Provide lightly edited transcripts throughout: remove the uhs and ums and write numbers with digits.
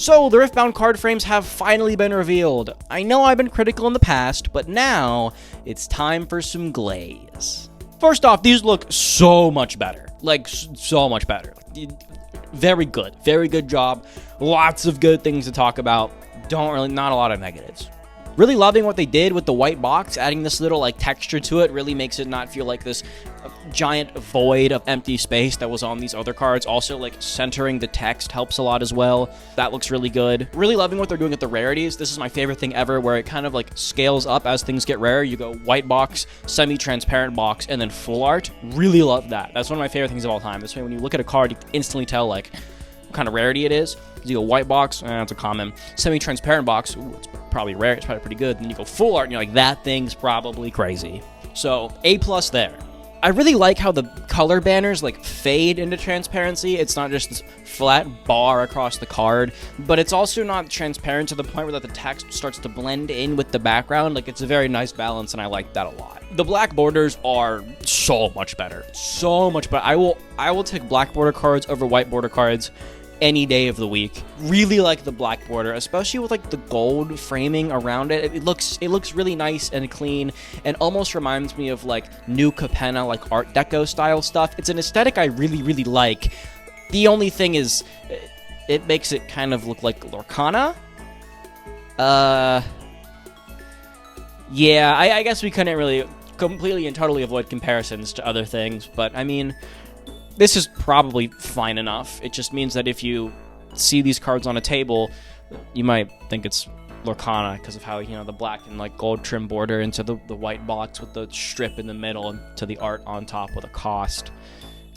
So, the Riftbound card frames have finally been revealed. I know I've been critical in the past, but now it's time for some glaze. First off, these look so much better. Like, so much better. Very good. Very good job. Lots of good things to talk about. Not a lot of negatives. Really loving what they did with the white box, adding this little like texture to it really makes it not feel like this giant void of empty space that was on these other cards. Also, like centering the text helps a lot as well. That looks really good. Really loving what they're doing with the rarities. This is my favorite thing ever, where it kind of like scales up as things get rare. You go white box, semi-transparent box, and then full art. Really love that. That's one of my favorite things of all time. This way, when you look at a card, you can instantly tell like what kind of rarity it is. You go white box, it's a common. Semi-transparent box, it's probably rare, it's probably pretty good. Then you go full art, and you're like, that thing's probably crazy. So, A+ there. I really like how the color banners like fade into transparency. It's not just this flat bar across the card, but it's also not transparent to the point where the text starts to blend in with the background. Like, it's a very nice balance, and I like that a lot. The black borders are so much better. So much better. I will take black border cards over white border cards any day of the week. Really like the black border, especially with like the gold framing around it. It looks really nice and clean, and almost reminds me of like New Capenna, like Art Deco style stuff. It's an aesthetic I really like. The only thing is, it makes it kind of look like Lorcana. Yeah, I guess we couldn't really completely and totally avoid comparisons to other things, but I mean, this is probably fine enough. It just means that if you see these cards on a table, you might think it's Lorcana because of how, you know, the black and like gold trim border into the white box with the strip in the middle and to the art on top with a cost.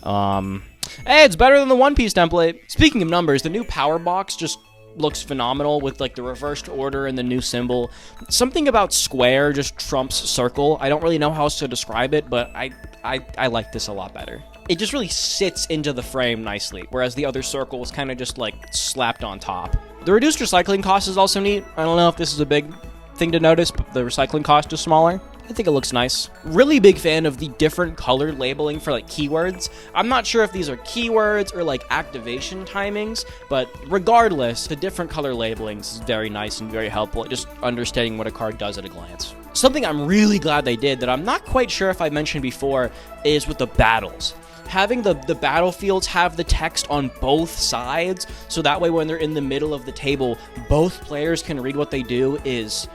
Hey, it's better than the One Piece template. Speaking of numbers, the new power box just looks phenomenal with like the reversed order and the new symbol. Something about square just trumps circle. I don't really know how else to describe it, but I like this a lot better. It just really sits into the frame nicely, whereas the other circle was kind of just like slapped on top. The reduced recycling cost is also neat. I don't know if this is a big thing to notice, but the recycling cost is smaller. I think it looks nice. Really big fan of the different color labeling for like keywords. I'm not sure if these are keywords or like activation timings, but regardless, the different color labelings is very nice and very helpful at just understanding what a card does at a glance. Something I'm really glad they did that I'm not quite sure if I mentioned before is with the battles. Having the battlefields have the text on both sides, so that way when they're in the middle of the table, both players can read what they do is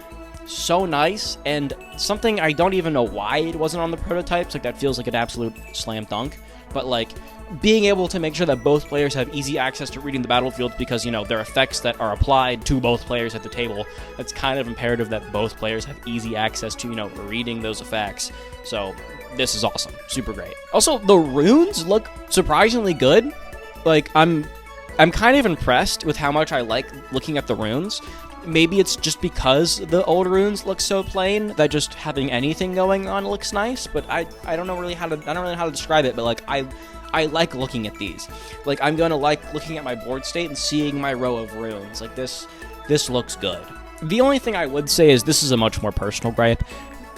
so nice, and something I don't even know why it wasn't on the prototypes. Like, that feels like an absolute slam dunk, but like being able to make sure that both players have easy access to reading the battlefield, because, you know, there are effects that are applied to both players at the table. It's kind of imperative that both players have easy access to, you know, reading those effects. So this is awesome. Super great. Also, the runes look surprisingly good. Like, I'm kind of impressed with how much I like looking at the runes. Maybe it's just because the old runes look so plain that just having anything going on looks nice, but I don't know really how to describe it, but like I like looking at these. Like, I'm gonna like looking at my board state and seeing my row of runes. Like, this looks good. The only thing I would say is this is a much more personal gripe.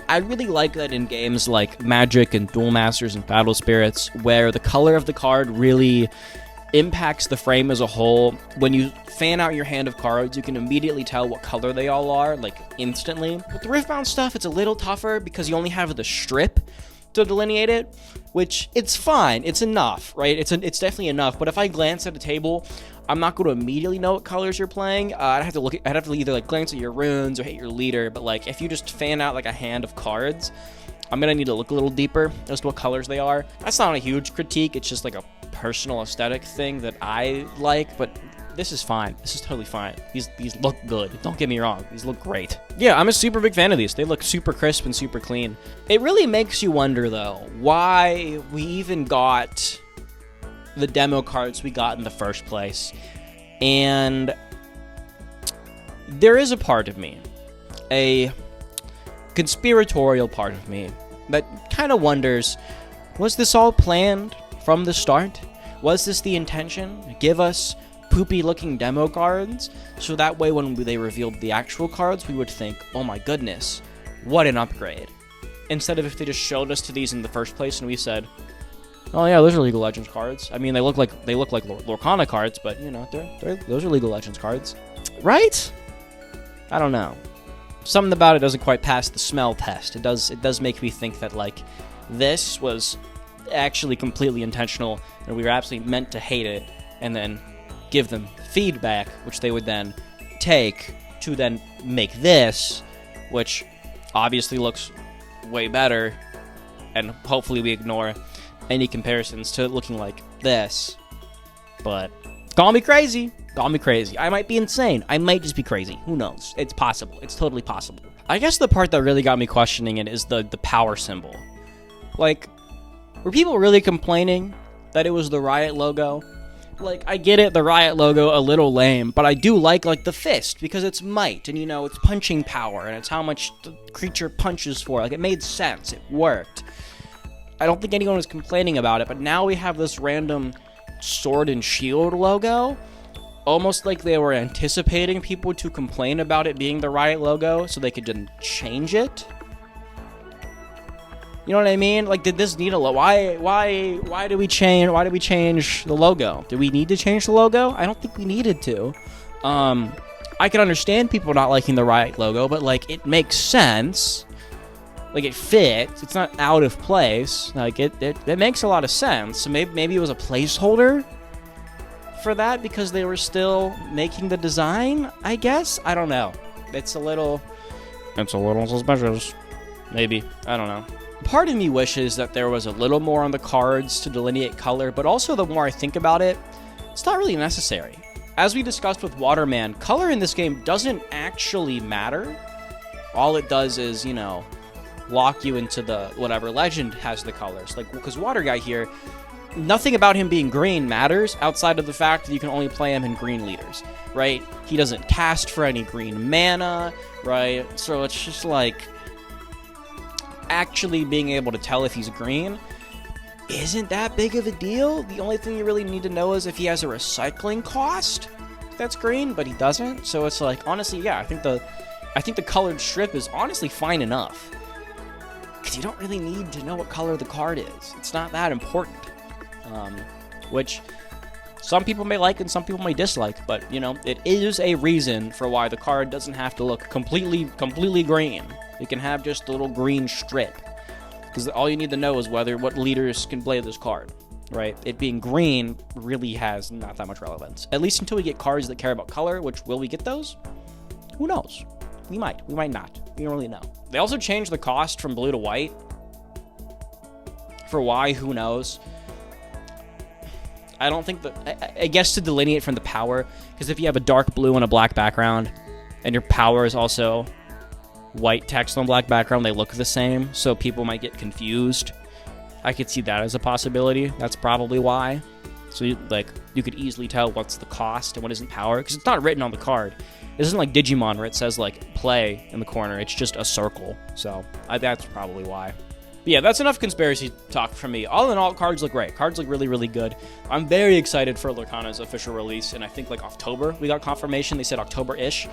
I really like that in games like Magic and Duel Masters and Battle Spirits, where the color of the card really impacts the frame as a whole. When you fan out your hand of cards, you can immediately tell what color they all are, like, instantly. With the Riftbound stuff, it's a little tougher because you only have the strip to delineate it, which, it's fine, it's enough, right? It's definitely enough, but if I glance at a table, I'm not going to immediately know what colors you're playing. I'd have to either like glance at your runes or hit your leader, but like if you just fan out like a hand of cards, I'm gonna need to look a little deeper as to what colors they are. That's not a huge critique, it's just like a personal aesthetic thing that I like, but this is fine. This is totally fine. These look good. Don't get me wrong. These look great. Yeah, I'm a super big fan of these. They look super crisp and super clean. It really makes you wonder, though, why we even got the demo cards we got in the first place. And there is a part of me, a conspiratorial part of me, that kind of wonders, was this all planned from the start? Was this the intention? Give us poopy looking demo cards, so that way when they revealed the actual cards, we would think, oh my goodness, what an upgrade. Instead of if they just showed us to these in the first place and we said, Oh yeah, those are League of Legends cards. I mean, they look like Lorcana cards, but you know, those are League of Legends cards, right? I don't know. Something about it doesn't quite pass the smell test. It does make me think that like this was actually completely intentional, and we were absolutely meant to hate it, and then give them feedback, which they would then take to then make this, which obviously looks way better, and hopefully we ignore any comparisons to it looking like this. But call me crazy. Call me crazy. I might be insane. I might just be crazy. Who knows? It's possible. It's totally possible. I guess the part that really got me questioning it is the power symbol. Like, were people really complaining that it was the Riot logo? Like, I get it, the Riot logo, a little lame, but I do like the fist, because it's might, and, you know, it's punching power, and it's how much the creature punches for. Like, it made sense. It worked. I don't think anyone was complaining about it, but now we have this random sword and shield logo, almost like they were anticipating people to complain about it being the Riot logo, so they could then change it. You know what I mean? Like, did this need a why did we change the logo? Did we need to change the logo? I don't think we needed to. I can understand people not liking the Riot logo, but like, it makes sense. Like, it fits. It's not out of place. Like, it makes a lot of sense. So maybe it was a placeholder for that because they were still making the design, I guess? I don't know. It's a little suspicious. Maybe. I don't know. Part of me wishes that there was a little more on the cards to delineate color, but also the more I think about it, it's not really necessary. As we discussed with Waterman, color in this game doesn't actually matter. All it does is, you know, lock you into the whatever legend has the colors. Like, because Water Guy here, nothing about him being green matters outside of the fact that you can only play him in green leaders, right? He doesn't cast for any green mana, right? So it's just like, actually being able to tell if he's green isn't that big of a deal. The only thing you really need to know is if he has a recycling cost that's green, but he doesn't. So it's like, honestly, yeah, I think the colored strip is honestly fine enough, because you don't really need to know what color the card is. It's not that important, which some people may like and some people may dislike, but you know, it is a reason for why the card doesn't have to look completely green. You can have just a little green strip, because all you need to know is what leaders can play this card, right? It being green really has not that much relevance, at least until we get cards that care about color, which, will we get those? Who knows? We might not. We don't really know. They also changed the cost from blue to white. For why? Who knows? I don't think that, I guess to delineate from the power, because if you have a dark blue and a black background, and your power is also white text on black background, they look the same, so people might get confused. I could see that as a possibility. That's probably why. So you could easily tell what's the cost and what isn't power, because it's not written on the card. This isn't like Digimon where it says like play in the corner. It's just a circle. So that's probably why. But yeah, that's enough conspiracy talk from me. All in all, cards look great. Cards look really good. I'm very excited for Lorcana's official release, and I think like October we got confirmation. They said October-ish.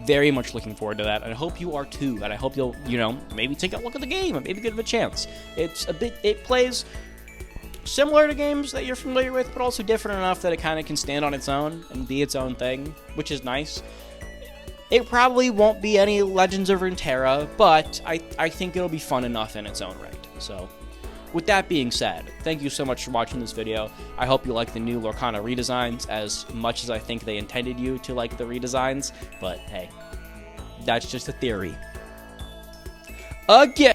Very much looking forward to that, and I hope you are too. And I hope you'll, you know, maybe take a look at the game and maybe give it a chance. It plays similar to games that you're familiar with, but also different enough that it kind of can stand on its own and be its own thing, which is nice. It probably won't be any Legends of Runeterra, but I think it'll be fun enough in its own right. So, with that being said, thank you so much for watching this video. I hope you like the new Lorcana redesigns as much as I think they intended you to like the redesigns, but hey, that's just a theory. Again!